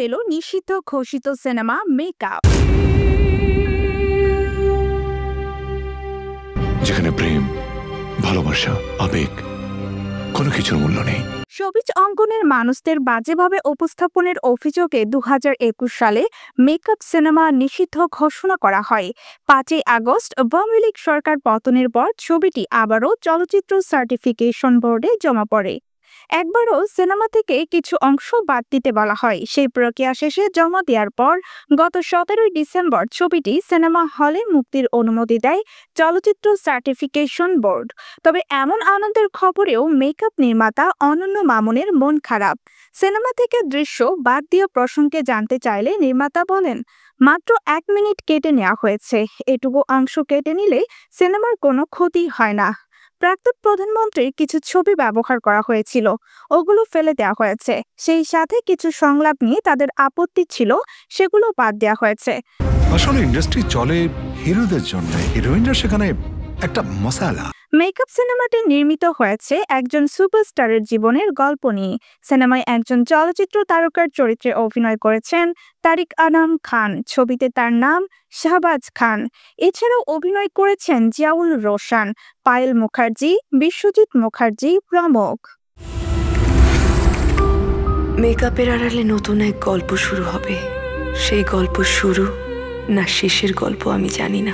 পেল নিষিদ্ধ ঘোষিত সিনেমা মেকআপ। যেখানে প্রেম, ভালোবাসা, আবেগ কোনো কিছুর মূল্য নেই। সবিজ অঙ্গনের মানুষদের বাজেভাবে উপস্থাপনের অভিযোগে 2021 সালে মেকআপ সিনেমা নিষিদ্ধ ঘোষণা করা হয়। 5 আগস্ট আওয়ামী লীগ সরকার পতনের পর ছবিটি আবারও চলচ্চিত্র সার্টিফিকেশন বোর্ডে জমা পড়ে। একবারও সিনেমা থেকে কিছু অংশ বাদ দিতে বলা হয়। সেই প্রক্রিয়া শেষে জমা দেওয়ার পর গত 17 ডিসেম্বর ছবিটি সিনেমা হলে মুক্তির অনুমতি দেয় চলচ্চিত্র সার্টিফিকেশন বোর্ড। তবে এমন আনন্দের খবরেও মেকআপ নির্মাতা অনন্য মামুনের মন খারাপ। সিনেমা থেকে দৃশ্য বাদ দেওয়া প্রসঙ্গে জানতে চাইলে নির্মাতা বলেন, মাত্র 1 মিনিট কেটে নেওয়া হয়েছে। এটুকু অংশ কেটে নিলে সিনেমার কোনো ক্ষতি হয় না। প্রাক্তন প্রধানমন্ত্রীর কিছু ছবি ব্যবহার করা হয়েছিল, ওগুলো ফেলে দেওয়া হয়েছে। সেই সাথে কিছু সংলাপ নিয়ে তাদের আপত্তি ছিল, সেগুলো বাদ দেওয়া হয়েছে। আসলে ইন্ডাস্ট্রি চলে হিরোদের জন্য, হিরোইনরা সেখানে একটা মশালা। মেকআপ সিনেমাটি নির্মিত হয়েছে একজন সুপারস্টারের জীবনের গল্প নিয়ে। সিনেমায় একজন চলচ্চিত্র তারকার চরিত্রে অভিনয় করেছেন তারিক আনাম খান, ছবিতে তার নাম শাহবাজ খান। এছাড়াও অভিনয় করেছেন জিয়াউল রোশন, পায়েল মুখার্জি, বিশ্বজিৎ মুখার্জি প্রমুখ। মেকআপের আড়ালে নতুন এক গল্প শুরু হবে। সেই গল্প শুরু না শেষের গল্প আমি জানি না।